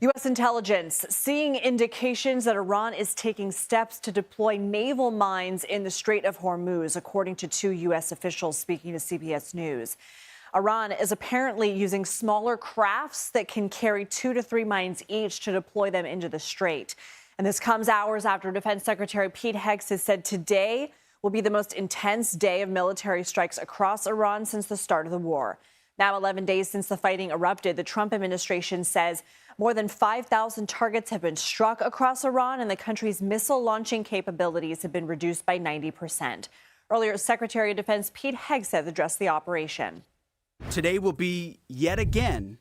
U.S. intelligence seeing indications that Iran is taking steps to deploy naval mines in the Strait of Hormuz, according to two U.S. officials speaking to CBS News. Iran is apparently using smaller crafts that can carry 2 to 3 mines each to deploy them into the strait. And this comes hours after Defense Secretary Pete Hegseth said today will be the most intense day of military strikes across Iran since the start of the war. Now, 11 days since the fighting erupted, the Trump administration says more than 5,000 targets have been struck across Iran, and the country's missile launching capabilities have been reduced by 90%. Earlier, Secretary of Defense Pete Hegseth addressed the operation. Today will be yet again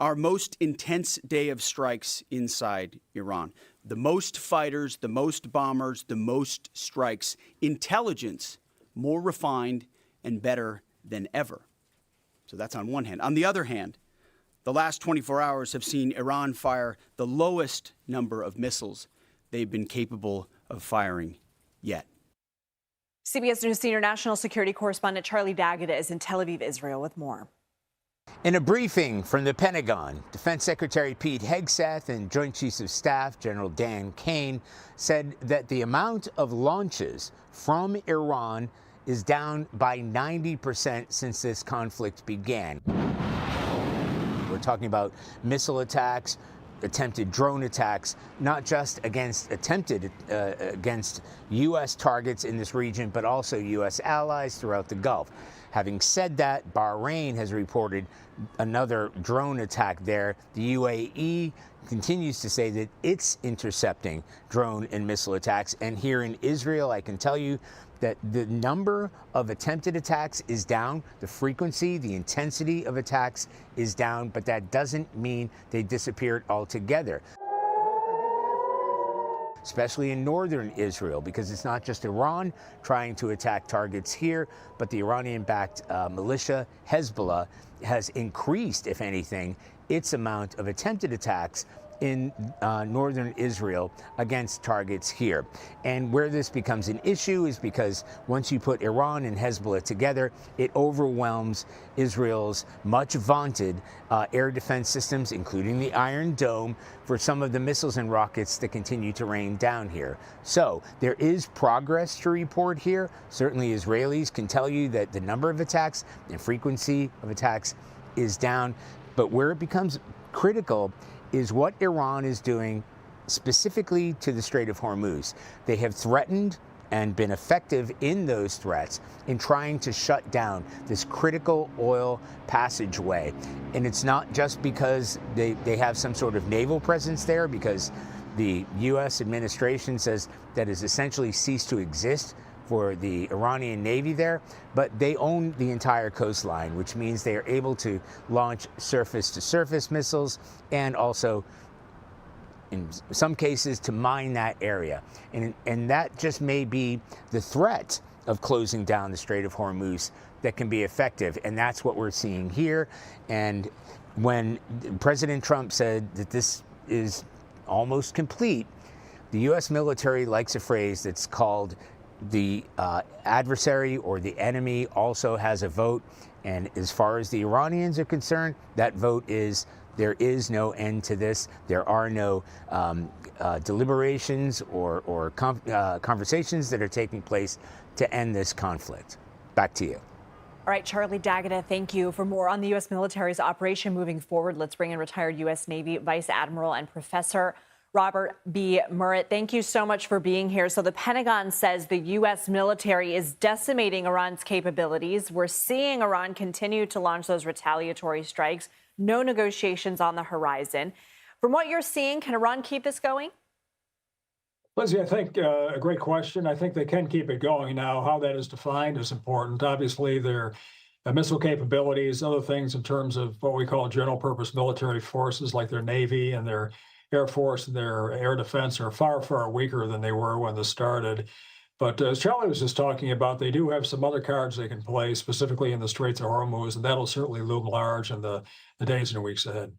our most intense day of strikes inside Iran. The most fighters, the most bombers, the most strikes. Intelligence more refined and better than ever. So that's on one hand. On the other hand, the last 24 hours have seen Iran fire the lowest number of missiles they've been capable of firing yet. CBS News senior national security correspondent Charlie D'Agata is in Tel Aviv, Israel, with more. In a briefing from the Pentagon, Defense Secretary Pete Hegseth and Joint Chiefs of Staff General Dan Kane said that the amount of launches from Iran is down by 90% since this conflict began. We're talking about missile attacks, attempted drone attacks, not just against against U.S. targets in this region, but also U.S. allies throughout the Gulf. Having said that, Bahrain has reported another drone attack there. The UAE continues to say that it's intercepting drone and missile attacks. And here in Israel, I can tell you that the number of attempted attacks is down, the frequency, the intensity of attacks is down, but that doesn't mean they disappeared altogether. Especially in northern Israel, because it's not just Iran trying to attack targets here, but the Iranian-backed militia Hezbollah has increased, if anything, its amount of attempted attacks in northern Israel against targets here. And where this becomes an issue is because once you put Iran and Hezbollah together, it overwhelms Israel's much vaunted air defense systems, including the Iron Dome, for some of the missiles and rockets that continue to rain down here. So there is progress to report here. Certainly Israelis can tell you that the number of attacks and frequency of attacks is down. But where it becomes critical is what Iran is doing specifically to the Strait of Hormuz. They have threatened and been effective in those threats in trying to shut down this critical oil passageway. And it's not just because they have some sort of naval presence there, because the U.S. administration says that has essentially ceased to exist for the Iranian Navy there, but they own the entire coastline, which means they are able to launch surface-to-surface missiles and also, in some cases, to mine that area. And that just may be the threat of closing down the Strait of Hormuz that can be effective, and that's what we're seeing here. And when President Trump said that this is almost complete, the U.S. military likes a phrase that's called the adversary or the enemy also has a vote. And as far as the Iranians are concerned, that vote is there is no end to this. There are no deliberations or conversations that are taking place to end this conflict. Back to you. All right, Charlie D'Agata, thank you. For more on the U.S. military's operation moving forward, let's bring in retired U.S. Navy Vice Admiral and Professor Robert B. Murrett. Thank you so much for being here. So the Pentagon says the U.S. military is decimating Iran's capabilities. We're seeing Iran continue to launch those retaliatory strikes. No negotiations on the horizon. From what you're seeing, can Iran keep this going? Lindsay, I think a great question. I think they can keep it going. Now, how that is defined is important. Obviously, their missile capabilities, other things in terms of what we call general purpose military forces like their Navy and their Air Force and their air defense are far, far weaker than they were when this started. But as Charlie was just talking about, they do have some other cards they can play, specifically in the Straits of Hormuz, and that'll certainly loom large in the days and weeks ahead.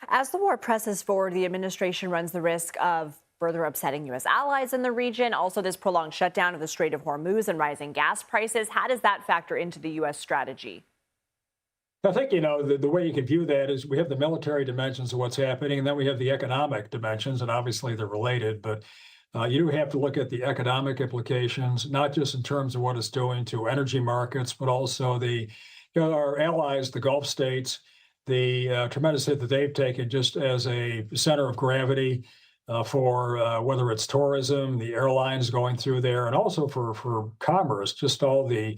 As the war presses forward, the administration runs the risk of further upsetting U.S. allies in the region. Also, this prolonged shutdown of the Strait of Hormuz and rising gas prices. How does that factor into the U.S. strategy? I think, the way you can view that is we have the military dimensions of what's happening, and then we have the economic dimensions, and obviously they're related. But you do have to look at the economic implications, not just in terms of what it's doing to energy markets, but also our allies, the Gulf states, the tremendous hit that they've taken just as a center of gravity for whether it's tourism, the airlines going through there, and also for commerce, just all the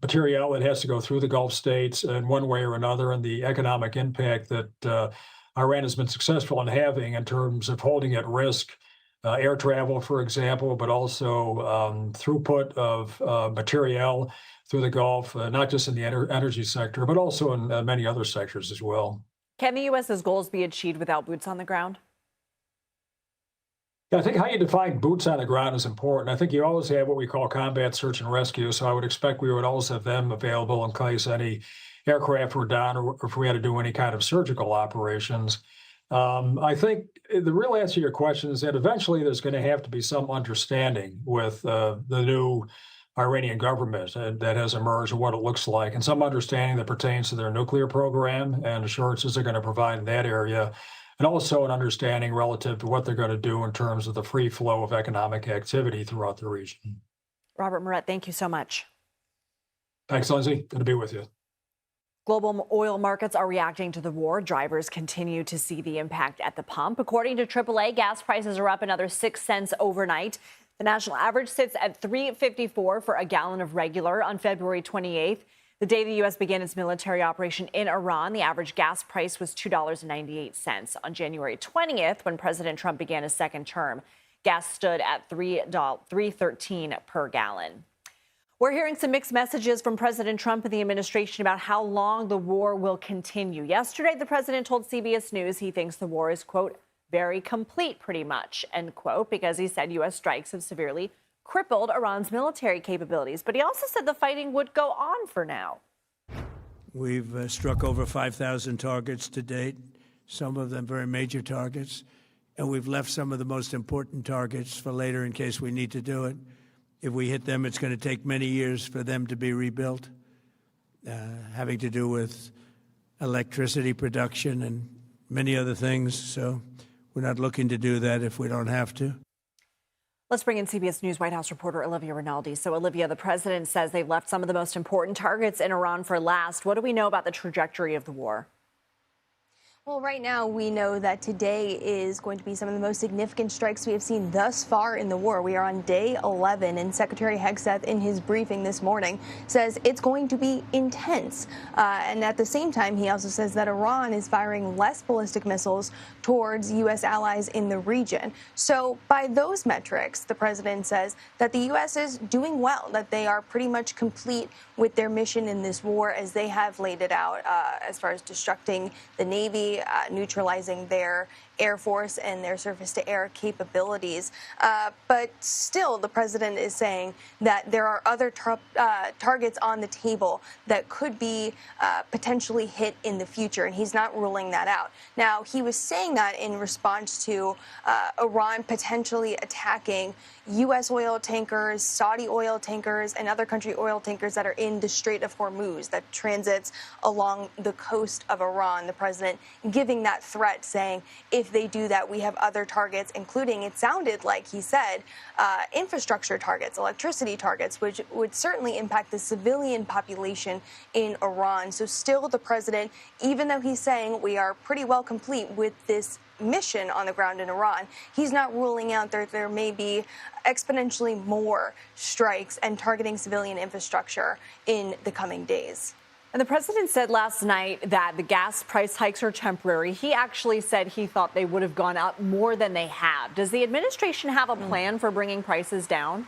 material that has to go through the Gulf states in one way or another, and the economic impact that Iran has been successful in having in terms of holding at risk air travel, for example, but also throughput of material through the Gulf, not just in the energy sector, but also in many other sectors as well. Can the U.S.'s goals be achieved without boots on the ground? I think how you define boots on the ground is important. I think you always have what we call combat search and rescue. So I would expect we would always have them available in case any aircraft were down or if we had to do any kind of surgical operations. I think the real answer to your question is that eventually there's going to have to be some understanding with the new Iranian government that has emerged and what it looks like, and some understanding that pertains to their nuclear program and assurances they're going to provide in that area. And also an understanding relative to what they're going to do in terms of the free flow of economic activity throughout the region. Robert Murrett, thank you so much. Thanks, Lindsay. Good to be with you. Global oil markets are reacting to the war. Drivers continue to see the impact at the pump. According to AAA, gas prices are up another 6 cents overnight. The national average sits at $3.54 for a gallon of regular on February 28th. The day the U.S. began its military operation in Iran, the average gas price was $2.98. On January 20th, when President Trump began his second term, gas stood at $3.13 per gallon. We're hearing some mixed messages from President Trump and the administration about how long the war will continue. Yesterday, the president told CBS News he thinks the war is, quote, very complete, pretty much, end quote, because he said U.S. strikes have severely crippled Iran's military capabilities. But he also said the fighting would go on for now. We've struck over 5,000 targets to date, some of them very major targets, and we've left some of the most important targets for later in case we need to do it. If we hit them, it's going to take many years for them to be rebuilt, having to do with electricity production and many other things. So we're not looking to do that if we don't have to. Let's bring in CBS News White House reporter Olivia Rinaldi. So, Olivia, the president says they've left some of the most important targets in Iran for last. What do we know about the trajectory of the war? Well, right now, we know that today is going to be some of the most significant strikes we have seen thus far in the war. We are on day 11, and Secretary Hegseth, in his briefing this morning, says it's going to be intense. And at the same time, he also says that Iran is firing less ballistic missiles towards U.S. allies in the region. So by those metrics, the president says that the U.S. is doing well, that they are pretty much complete with their mission in this war as they have laid it out as far as destructing the Navy, neutralizing their Air Force and their surface-to-air capabilities. But still, the president is saying that there are other targets on the table that could be potentially hit in the future, and he's not ruling that out. Now, he was saying that in response to Iran potentially attacking U.S. oil tankers, Saudi oil tankers, and other country oil tankers that are in the Strait of Hormuz that transits along the coast of Iran. The president giving that threat, saying, if they do that, we have other targets, including, it sounded like he said, infrastructure targets, electricity targets, which would certainly impact the civilian population in Iran. So still the president, even though he's saying we are pretty well complete with this mission on the ground in Iran, he's not ruling out that there may be exponentially more strikes and targeting civilian infrastructure in the coming days. And the president said last night that the gas price hikes are temporary. He actually said he thought they would have gone up more than they have. Does the administration have a plan for bringing prices down?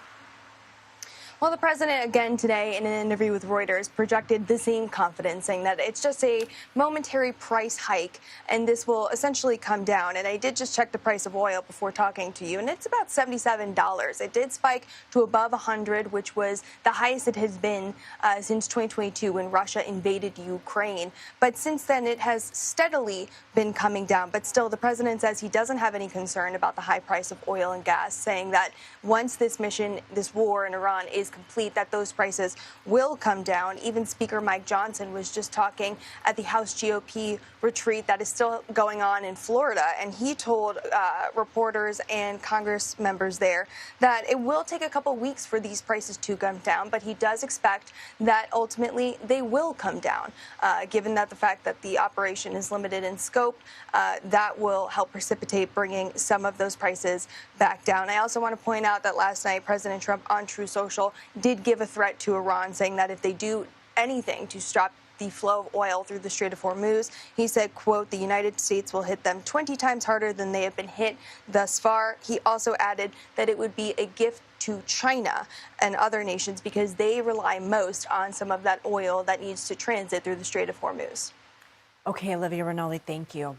Well, the president, again today in an interview with Reuters, projected the same confidence, saying that it's just a momentary price hike and this will essentially come down. And I did just check the price of oil before talking to you, and it's about $77. It did spike to above 100, which was the highest it has been since 2022 when Russia invaded Ukraine. But since then, it has steadily been coming down. But still, the president says he doesn't have any concern about the high price of oil and gas, saying that once this mission, this war in Iran is is complete, that those prices will come down. Even Speaker Mike Johnson was just talking at the House GOP retreat that is still going on in Florida, and he told reporters and Congress members there that it will take a couple weeks for these prices to come down, but he does expect that ultimately they will come down, given that the fact that the operation is limited in scope. That will help precipitate bringing some of those prices back down. I also want to point out that last night, President Trump on Truth Social did give a threat to Iran, saying that if they do anything to stop the flow of oil through the Strait of Hormuz, he said, quote, the United States will hit them 20 times harder than they have been hit thus far. He also added that it would be a gift to China and other nations because they rely most on some of that oil that needs to transit through the Strait of Hormuz. Okay, Olivia Rinaldi, thank you.